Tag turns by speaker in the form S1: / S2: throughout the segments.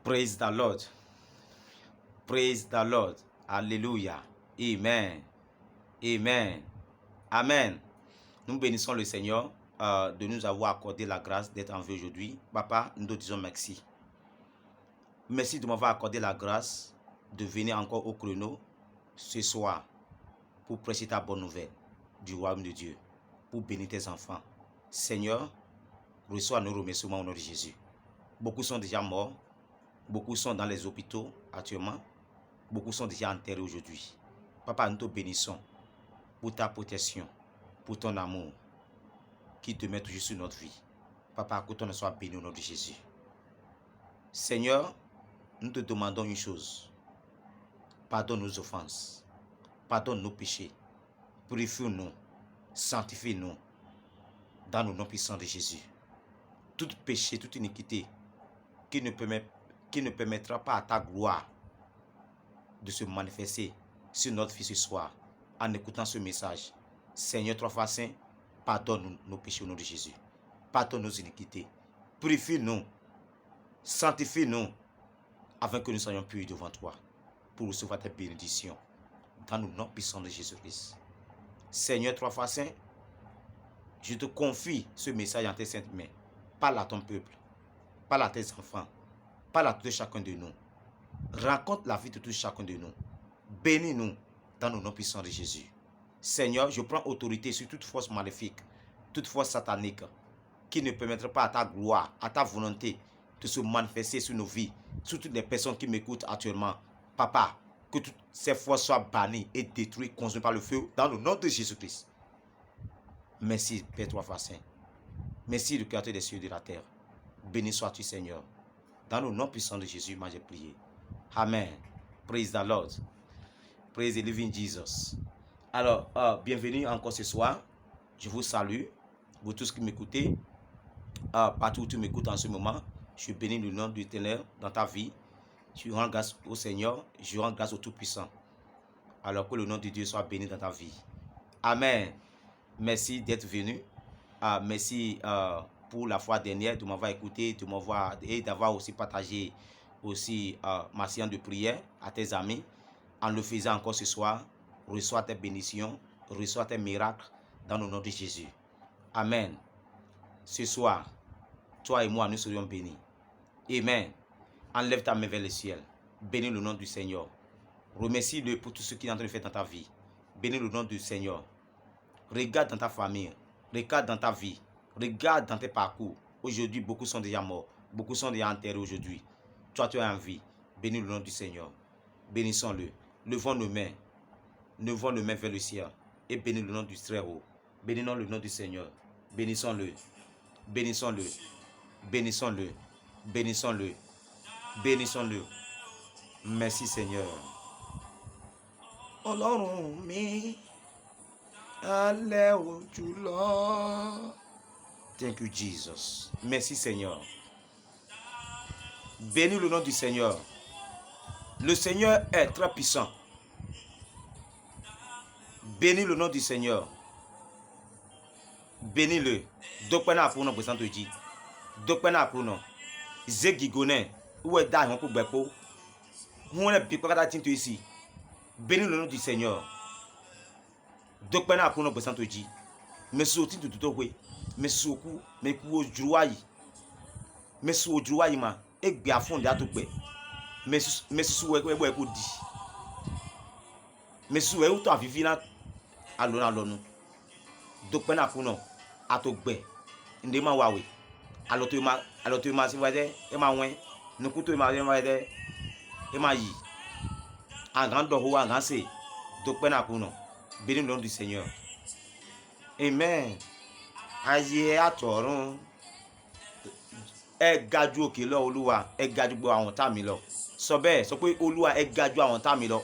S1: Praise the Lord. Praise the Lord. Alléluia. Amen. Amen. Amen. Nous bénissons le Seigneur de nous avoir accordé la grâce d'être en vie aujourd'hui. Papa, nous te disons merci. Merci de m'avoir accordé la grâce de venir encore au chrono ce soir pour prêcher ta bonne nouvelle du royaume de Dieu, pour bénir tes enfants. Seigneur, reçois nos remerciements au nom de Jésus. Beaucoup sont déjà morts, beaucoup sont dans les hôpitaux actuellement, beaucoup sont déjà enterrés aujourd'hui. Papa, nous te bénissons pour ta protection, pour ton amour qui te met toujours sur notre vie. Papa, que ton nom soit béni au nom de Jésus. Seigneur, nous te demandons une chose. Pardonne nos offenses, pardonne nos péchés, purifie-nous, sanctifie-nous dans le nom puissant de Jésus. Tout péché, toute iniquité qui ne permettra pas à ta gloire de se manifester sur notre vie ce soir en écoutant ce message. Seigneur, trois fois saint, pardonne nos péchés au nom de Jésus. Pardonne nos iniquités. Purifie-nous, sanctifie-nous afin que nous soyons purs devant toi pour recevoir tes bénédictions dans le nom puissant de Jésus-Christ. Seigneur, trois fois saint, je te confie ce message en tes saintes mains. Parle à ton peuple, parle à tes enfants, parle à tout chacun de nous. Rencontre la vie de tout chacun de nous. Bénis-nous dans le nom puissant de Jésus. Seigneur, je prends autorité sur toute force maléfique, toute force satanique qui ne permettra pas à ta gloire, à ta volonté de se manifester sur nos vies, sur toutes les personnes qui m'écoutent actuellement. Papa, que toutes ces forces soient bannies et détruites, consumes par le feu dans le nom de Jésus-Christ. Merci, Père trois fois saint. Merci, le Créateur des cieux et de la terre. Béni sois-tu, Seigneur. Dans le nom puissant de Jésus, j'ai prié. Amen. Praise the Lord. Praise the living Jesus. Alors, bienvenue encore ce soir. Je vous salue. Vous tous qui m'écoutez, partout où tu m'écoutes en ce moment, je bénis le nom du Ténèbre dans ta vie. Je rends grâce au Seigneur. Je rends grâce au Tout-Puissant. Alors que le nom de Dieu soit béni dans ta vie. Amen. Merci d'être venu. Merci pour la fois dernière de m'avoir écouté, de m'avoir et d'avoir aussi partagé aussi ma séance de prière à tes amis. En le faisant encore ce soir, reçois tes bénédictions, reçois tes miracles dans le nom de Jésus. Amen. Ce soir, toi et moi, nous serions bénis. Amen. Enlève ta main vers le ciel. Bénis le nom du Seigneur. Remercie-le pour tout ce qu'il est en train de faire dans ta vie. Bénis le nom du Seigneur. Regarde dans ta famille. Regarde dans ta vie. Regarde dans tes parcours. Aujourd'hui, beaucoup sont déjà morts. Beaucoup sont déjà enterrés aujourd'hui. Toi, tu es en vie. Bénis le nom du Seigneur. Bénissons-le. Levons nos mains. Levons nos mains vers le ciel. Et bénis le nom du Très-Haut. Bénissons le nom du Seigneur. Bénissons-le. Bénissons-le. Bénissons-le. Bénissons-le. Bénissons-le. Merci, Seigneur. Ọlọ́run mi, alẹ́ ojú lọ. Thank you, Jesus. Merci, Seigneur. Bénis le nom du Seigneur. Le Seigneur est très puissant. Bénis le nom du Seigneur. Bénis-le. Dokpena pour nous présenter Dieu. Dokpena pour nous. Zegigone. Où est d'ailleurs pour Bepo? Où est Bipakata Tinto ici? Bénis le nom du Seigneur. Dokpena pour nous présenter Dieu. Mais sorti de tout oui. Mais soku. Mais pour jouaille. Mais sur jouaille ma. Et bien à fond de tout bé. Mais sur ouais pour dit. Mais sur où tu as vécu là. Allons. Dokpena pour nous. À tout bé. Ndema wawe. Alors tu m'as si voyez et ma ouin nous coûte ma voyez et ma yi en grand doho en grand c'est donc pena pour nous bénis le nom du Seigneur. Amen. Ayé àtọ̀run ẹ ga jù òkè lọ Olúwa ẹ ga jù gbogbo àwọn tá mi lọ sọ bẹ́ẹ̀ sọ pé Olúwa ẹ ga jù àwọn tá mi lọ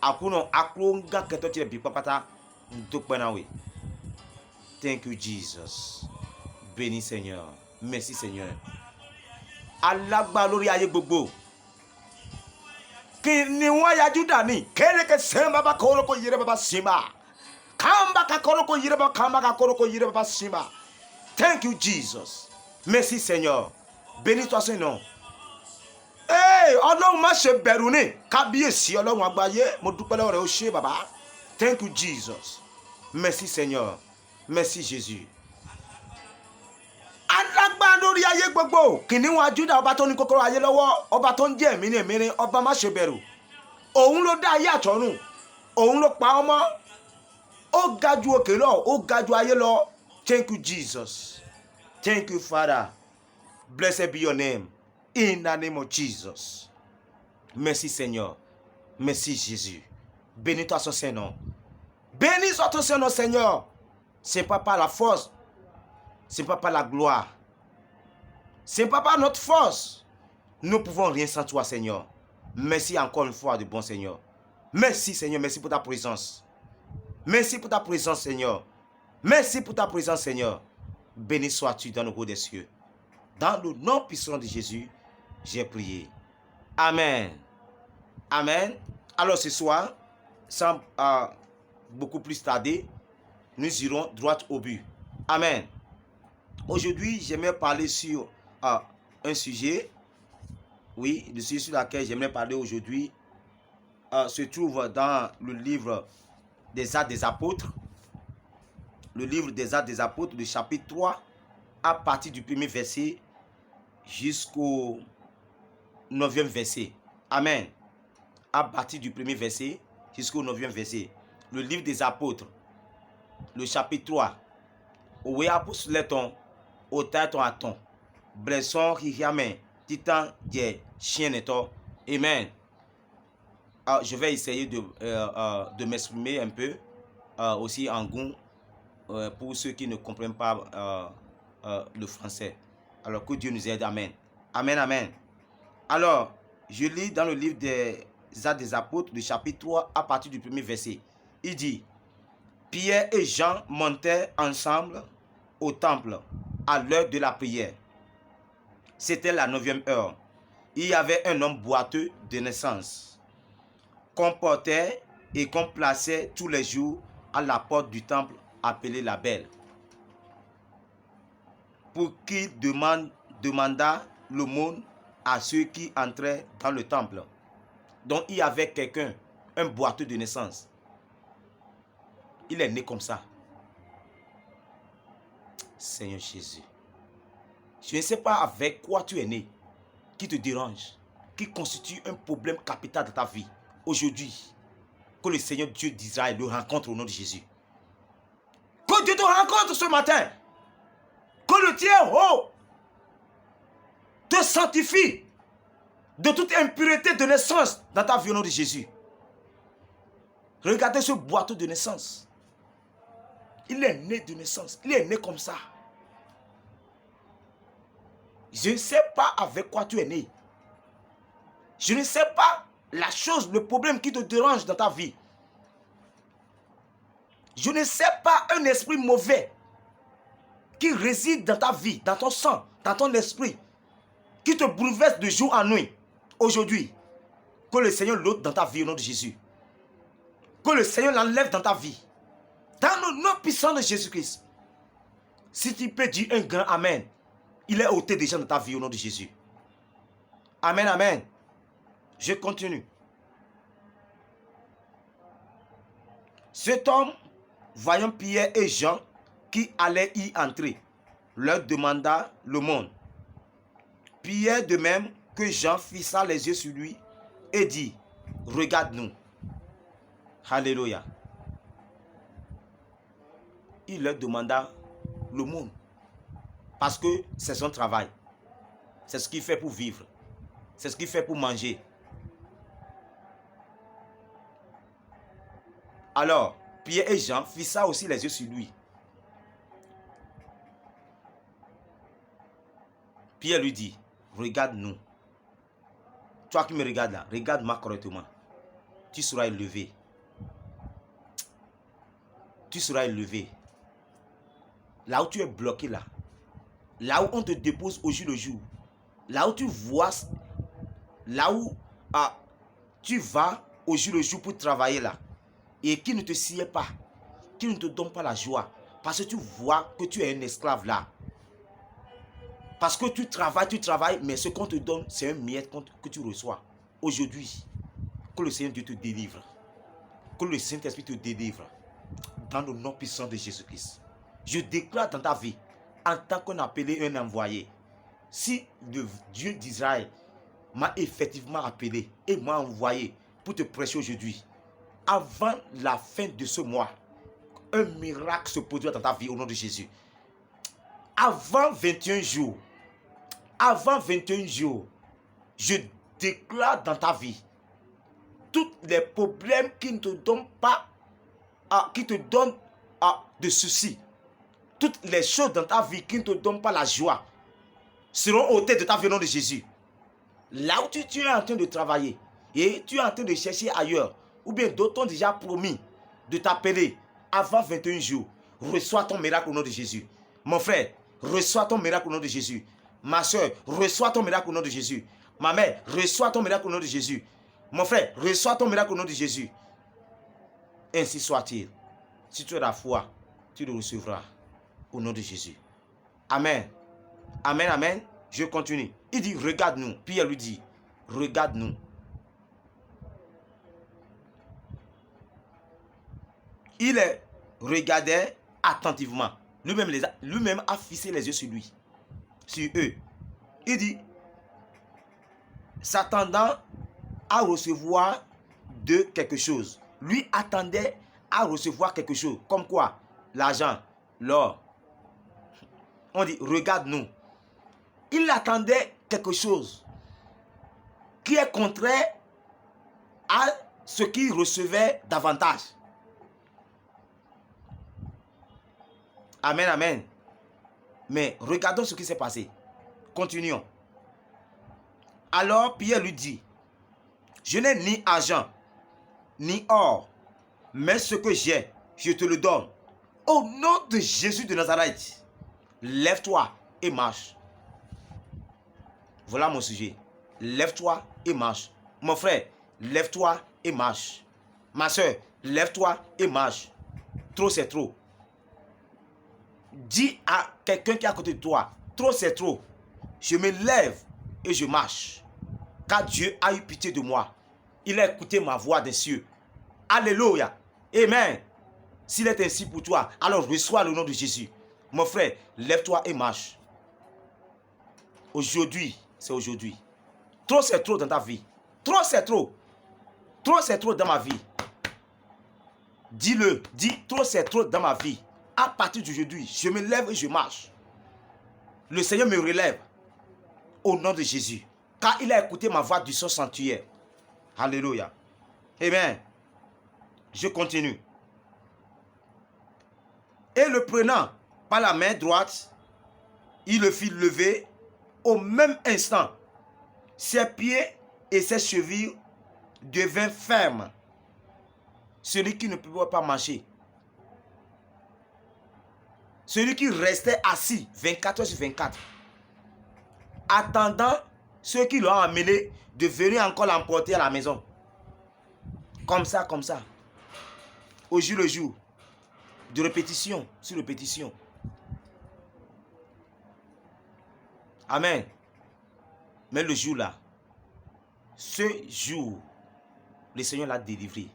S1: àkúnà akúróńgá kẹtọ́ tiẹ̀ bí pápátá donc pena we. Thank you, Jesus. Béni Seigneur. Merci Seigneur. Alagba lórí ayé gbogbo. Kí ni wọ́n ya Júdà ni? Kéreke sẹ́mbà bá kọ́rọ́kọ́ yìí rẹ̀ bàbá símbà. Kàmbá ka kọ́rọ́kọ́ yìí rẹ̀ bàbá kàmbá ka kọ́rọ́kọ́ yìí rẹ̀ bàbá símbà. Thank you, Jesus. Merci Seigneur. Bénis toi ce nom. Ọlọ́run má ṣe bẹ̀rù ni. Kábíyèsí Ọlọ́run àgbáyé. Mo dúpẹ́ lọ́wọ́ rẹ ó ṣé bàbá. Thank you Jesus. Merci Seigneur. Merci Jésus. Alágbára lórí ayé gbogbo. Kìnìún Júdà, ọba tó ní kòkòrò ayé lọ́wọ́, ọba tó ń jẹ́ ẹ̀mí ní ẹ̀mí ní, ọba má ṣe bẹ̀rù. Òun ló dá ayé àtọ̀run. Òun ló pa ọmọ. Ó ga jù òkè lọ, ó ga jù ayé lọ. Thank you Jesus. Thank you Father. Blessed be your name. In the name of Jesus. Merci Seigneur. Merci Jésus. Bénis toi son Seigneur. Bénis ton Seigneur, Seigneur. C'est pas par la force. C'est pas par la gloire. C'est pas par notre force. Nous pouvons rien sans toi, Seigneur. Merci encore une fois de bon Seigneur. Merci Seigneur, merci pour ta présence. Merci pour ta présence, Seigneur. Merci pour ta présence, Seigneur. Béni sois-tu dans le haut des cieux. Dans le nom puissant de Jésus, j'ai prié. Amen. Amen. Alors ce soir, sans beaucoup plus tarder, nous irons droit au but. Amen. Aujourd'hui, j'aimerais parler sur un sujet. Oui, le sujet sur lequel j'aimerais parler aujourd'hui se trouve dans le livre des Actes des Apôtres. Le livre des Actes des Apôtres, le chapitre 3, à partir du 1er verset jusqu'au 9e verset. Amen. À partir du 1er verset jusqu'au 9e verset. Le livre des Apôtres, le chapitre 3. Oué apostleton, otaton aton, bresson hihiamen, titan die chieneto. Amen. Je vais essayer de m'exprimer un peu aussi en goût pour ceux qui ne comprennent pas le français. Alors que Dieu nous aide. Amen. Amen, amen. Alors, je lis dans le livre des Actes des Apôtres, le chapitre 3, à partir du 1er verset. Il dit, Pierre et Jean montaient ensemble au temple à l'heure de la prière. C'était la 9e heure. Il y avait un homme boiteux de naissance, qu'on portait et qu'on plaçait tous les jours à la porte du temple appelée la Belle, pour qu'il demandât l'aumône à ceux qui entraient dans le temple. Donc il y avait quelqu'un, un boiteux de naissance. Il est né comme ça. Seigneur Jésus, je ne sais pas avec quoi tu es né, qui te dérange, qui constitue un problème capital de ta vie. Aujourd'hui, que le Seigneur Dieu d'Israël le rencontre au nom de Jésus. Que Dieu te rencontre ce matin. Que le tien haut te sanctifie de toute impureté de naissance dans ta vie au nom de Jésus. Regardez ce boiteux de naissance. Il est né de naissance. Il est né comme ça. Je ne sais pas avec quoi tu es né. Je ne sais pas la chose, le problème qui te dérange dans ta vie. Je ne sais pas un esprit mauvais qui réside dans ta vie, dans ton sang, dans ton esprit, qui te bouleverse de jour en nuit. Aujourd'hui, que le Seigneur l'ôte dans ta vie au nom de Jésus. Que le Seigneur l'enlève dans ta vie. Dans le nom puissant de Jésus-Christ. Si tu peux dire un grand Amen, il est ôté déjà dans ta vie au nom de Jésus. Amen, amen. Je continue. Cet homme, voyant Pierre et Jean qui allaient y entrer, leur demanda l'aumône. Pierre, de même que Jean, fixa les yeux sur lui et dit, regarde-nous. Alléluia. Il leur demanda l'aumône. Parce que c'est son travail. C'est ce qu'il fait pour vivre. C'est ce qu'il fait pour manger. Alors, Pierre et Jean fixa aussi les yeux sur lui. Pierre lui dit, regarde-nous. Toi qui me regardes là, regarde-moi correctement. Tu seras élevé. Tu seras élevé. Là où tu es bloqué là. Là où on te dépose au jour le jour. Là où tu vois, là où tu vas au jour le jour pour travailler là. Et qui ne te sied pas. Qui ne te donne pas la joie. Parce que tu vois que tu es un esclave là. Parce que tu travailles, mais ce qu'on te donne, c'est un miette que tu reçois. Aujourd'hui, que le Seigneur Dieu te délivre. Que le Saint-Esprit te délivre. Dans le nom puissant de Jésus-Christ. Je déclare dans ta vie, en tant qu'un appelé, un envoyé, si le Dieu d'Israël m'a effectivement appelé et m'a envoyé pour te prêcher aujourd'hui, avant la fin de ce mois, un miracle se produira dans ta vie au nom de Jésus. Avant 21 jours, je déclare dans ta vie tous les problèmes qui ne te donnent pas, de soucis, toutes les choses dans ta vie qui ne te donnent pas la joie, seront ôtées de ta vie au nom de Jésus. Là où tu es en train de travailler et tu es en train de chercher ailleurs, ou bien d'autres ont déjà promis de t'appeler avant 21 jours, reçois ton miracle au nom de Jésus. Mon frère, reçois ton miracle au nom de Jésus. Ma soeur, reçois ton miracle au nom de Jésus. Ma mère, reçois ton miracle au nom de Jésus. Mon frère, reçois ton miracle au nom de Jésus. Ainsi soit-il. Si tu as la foi, tu le recevras au nom de Jésus. Amen. Amen, amen. Je continue. Il dit, regarde-nous. Pierre lui dit, regarde-nous. Il les regardait attentivement. Lui-même a fixé les yeux sur lui, sur eux. Il dit, s'attendant à recevoir de quelque chose. Lui attendait à recevoir quelque chose. Comme quoi? L'argent, l'or. On dit, regarde-nous. Il attendait quelque chose qui est contraire à ce qu'il recevait davantage. Amen, amen. Mais regardons ce qui s'est passé. Continuons. Alors Pierre lui dit, je n'ai ni argent, ni or, mais ce que j'ai, je te le donne. Au nom de Jésus de Nazareth, lève-toi et marche. Voilà mon sujet. Lève-toi et marche. Mon frère, lève-toi et marche. Ma soeur, lève-toi et marche. Trop, c'est trop. Dis à quelqu'un qui est à côté de toi, trop, c'est trop. Je me lève et je marche. Car Dieu a eu pitié de moi. Il a écouté ma voix des cieux. Alléluia. Amen. S'il est ainsi pour toi, alors reçois le nom de Jésus. Mon frère, lève-toi et marche. Aujourd'hui, c'est aujourd'hui. Trop, c'est trop dans ta vie. Trop, c'est trop. Trop, c'est trop dans ma vie. Dis-le. Dis, trop, c'est trop dans ma vie. À partir d'aujourd'hui, je me lève et je marche. Le Seigneur me relève. Au nom de Jésus. Car il a écouté ma voix du son sanctuaire. Alléluia. Amen. Je continue. Et le prenant par la main droite, il le fit lever. Au même instant, ses pieds et ses chevilles devinrent fermes. Celui qui ne pouvait pas marcher. Celui qui restait assis 24 heures sur 24. Attendant ceux qui l'ont amené de venir encore l'emporter à la maison. Comme ça, comme ça. Au jour le jour. De répétition sur répétition. Amen. Mais le jour là, ce jour, le Seigneur l'a délivré.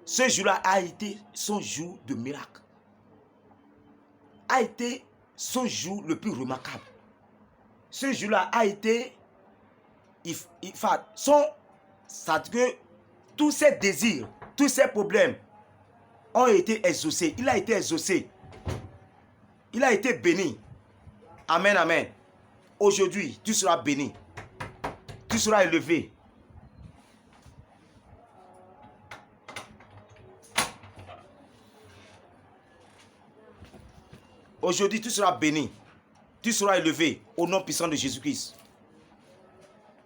S1: Ce jour-là a été son jour de miracle. A été son jour le plus remarquable. Ce jour-là a été, que tous ses désirs, tous ses problèmes ont été exaucés. Il a été exaucé. Il a été béni. Amen, amen. Aujourd'hui, tu seras béni. Tu seras élevé. Aujourd'hui, tu seras béni. Tu seras élevé au nom puissant de Jésus-Christ.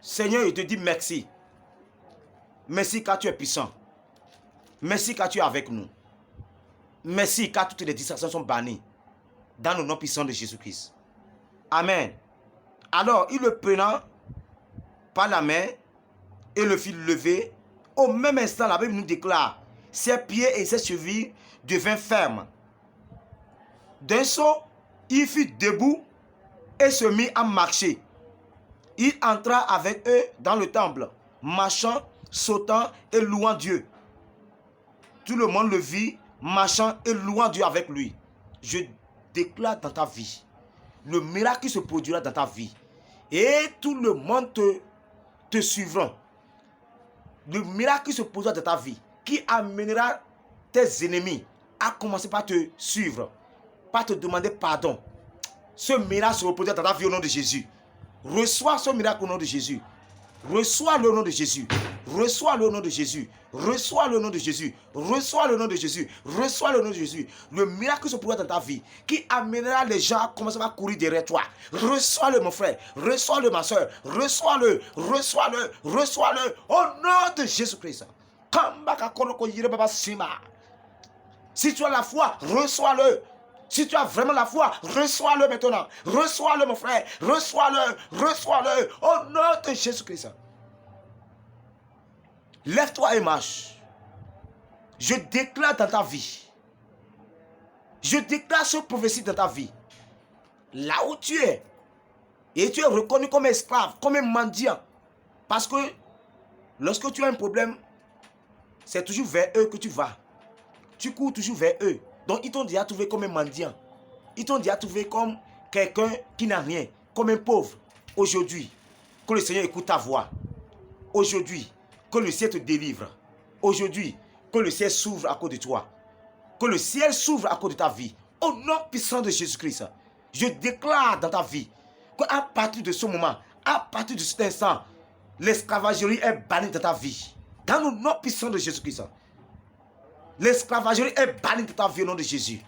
S1: Seigneur, je te dis merci. Merci car tu es puissant. Merci car tu es avec nous. Merci car toutes les distractions sont bannies. Dans le nom puissant de Jésus-Christ. Amen. Alors, il le prenant par la main et le fit lever. Au même instant, la Bible nous déclare, ses pieds et ses chevilles devinrent fermes. D'un saut, il fut debout et se mit à marcher. Il entra avec eux dans le temple, marchant, sautant et louant Dieu. Tout le monde le vit, marchant et louant Dieu avec lui. Je déclare dans ta vie, le miracle qui se produira dans ta vie, et tout le monde te suivra. Le miracle qui se produira dans ta vie, qui amènera tes ennemis à commencer par te suivre, par te demander pardon. Ce miracle se reproduira dans ta vie au nom de Jésus. Reçois ce miracle au nom de Jésus. Reçois le nom de Jésus. Reçois le nom de Jésus. Reçois le nom de Jésus. Reçois le nom de Jésus. Reçois le nom de Jésus. Le miracle se produira dans ta vie qui amènera les gens à commencer à courir derrière toi. Reçois-le, mon frère. Reçois-le, ma soeur. Reçois-le. Reçois-le. Reçois-le. Au nom de Jésus-Christ. Si tu as la foi, reçois-le. Si tu as vraiment la foi, reçois-le maintenant. Reçois-le, mon frère. Reçois-le. Reçois-le. Au nom de Jésus-Christ. Lève-toi et marche. Je déclare dans ta vie. Je déclare ce prophétie dans ta vie. Là où tu es. Et tu es reconnu comme esclave, comme un mendiant. Parce que lorsque tu as un problème, c'est toujours vers eux que tu vas. Tu cours toujours vers eux. Donc ils t'ont déjà trouvé comme un mendiant. Ils t'ont déjà trouvé comme quelqu'un qui n'a rien. Comme un pauvre. Aujourd'hui, que le Seigneur écoute ta voix. Aujourd'hui, que le ciel te délivre. Aujourd'hui, que le ciel s'ouvre à cause de toi. Que le ciel s'ouvre à cause de ta vie. Au nom puissant de Jésus-Christ, je déclare dans ta vie qu'à partir de ce moment, à partir de cet instant, l'esclavagerie est bannie dans ta vie. Dans le nom puissant de Jésus-Christ. L'esclavagerie est bannie de ta vie au nom de Jésus.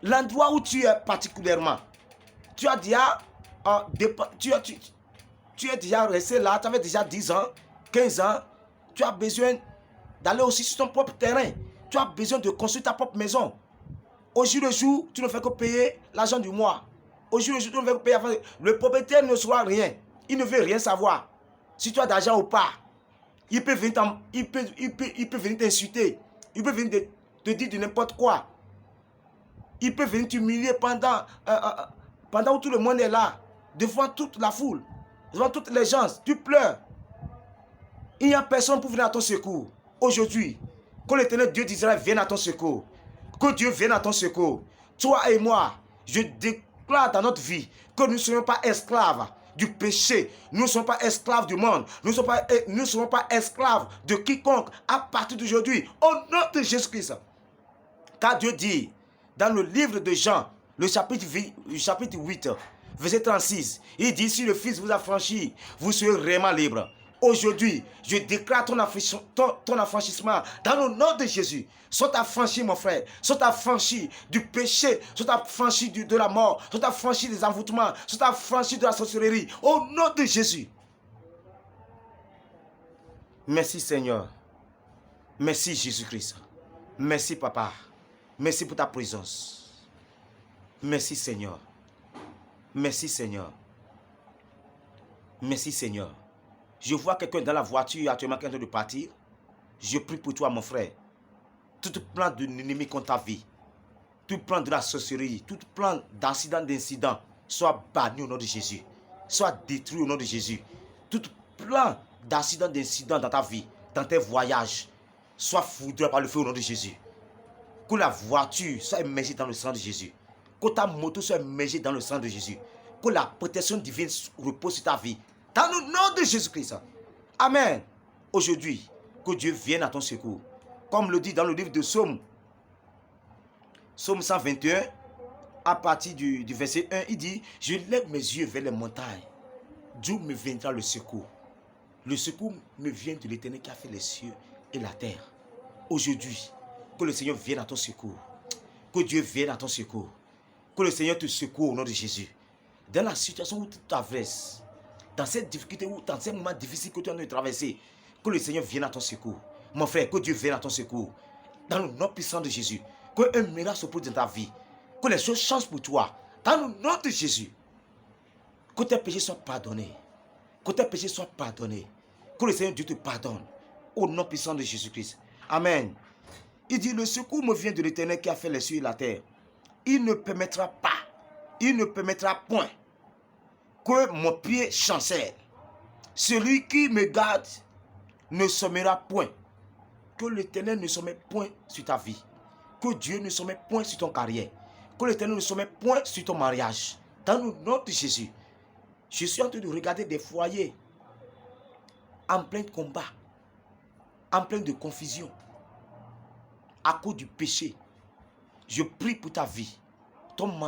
S1: L'endroit où tu es particulièrement, tu as déjà, tu es déjà resté là, tu avais déjà 10 ans, 15 ans, tu as besoin d'aller aussi sur ton propre terrain. Tu as besoin de construire ta propre maison. Au jour le jour, tu ne fais que payer l'argent du mois. Au jour le jour, tu ne fais que payer. Le propriétaire ne saura rien. Il ne veut rien savoir. Si tu as d'argent ou pas, il peut venir t'insulter. Il peut venir te dire de n'importe quoi. Il peut venir t'humilier pendant où tout le monde est là, devant toute la foule, devant toutes les gens. Tu pleures. Il n'y a personne pour venir à ton secours. Aujourd'hui, que l'Éternel Dieu d'Israël vienne à ton secours. Que Dieu vienne à ton secours. Toi et moi, je déclare dans notre vie que nous ne serons pas esclaves du péché. Nous ne sommes pas esclaves du monde. Nous ne serons pas esclaves de quiconque à partir d'aujourd'hui. Au nom de Jésus-Christ. Car Dieu dit dans le livre de Jean, le chapitre 8, verset 36, il dit: si le Fils vous a franchi, vous serez vraiment libre. Aujourd'hui, je déclare ton affranchissement dans le nom de Jésus. Sois affranchi, mon frère. Sois affranchi du péché. Sois affranchi de la mort. Sois affranchi des envoûtements. Sois affranchi de la sorcellerie. Au nom de Jésus. Merci, Seigneur. Merci, Jésus-Christ. Merci, Papa. Merci pour ta présence. Merci, Seigneur. Merci, Seigneur. Merci, Seigneur. Je vois quelqu'un dans la voiture actuellement qui est en train de partir. Je prie pour toi, mon frère. Tout plan de l'ennemi contre ta vie, tout plan de la sorcellerie, tout plan d'incident, soit banni au nom de Jésus. Soit détruit au nom de Jésus. Tout plan d'incident dans ta vie, dans tes voyages, soit foudroyé par le feu au nom de Jésus. Que la voiture soit immergée dans le sang de Jésus. Que ta moto soit immergée dans le sang de Jésus. Que la protection divine repose sur ta vie. Dans le nom de Jésus-Christ. Amen. Aujourd'hui, que Dieu vienne à ton secours. Comme le dit dans le livre de Psaume 121, à partir du verset 1, il dit: je lève mes yeux vers les montagnes. D'où me viendra le secours? Le secours me vient de l'Éternel qui a fait les cieux et la terre. Aujourd'hui, que le Seigneur vienne à ton secours. Que Dieu vienne à ton secours. Que le Seigneur te secoue au nom de Jésus. Dans la situation où tu traverses, dans cette difficulté ou dans ces moments difficiles que tu es en train de traverser, que le Seigneur vienne à ton secours. Mon frère, que Dieu vienne à ton secours. Dans le nom puissant de Jésus. Que un miracle se produise dans ta vie. Que les choses changent pour toi. Dans le nom de Jésus. Que tes péchés soient pardonnés. Que tes péchés soient pardonnés. Que le Seigneur Dieu te pardonne. Au nom puissant de Jésus-Christ. Amen. Il dit: le secours me vient de l'Éternel qui a fait les cieux et la terre. Il ne permettra pas. Il ne permettra point que mon pied chancelle. Celui qui me garde ne sommera point. Que l'Éternel ne somme point sur ta vie. Que Dieu ne somme point sur ton carrière. Que l'Éternel ne somme point sur ton mariage. Dans le nom de Jésus, je suis en train de regarder des foyers en plein de combat, en plein de confusion, à cause du péché. Je prie pour ta vie. Ton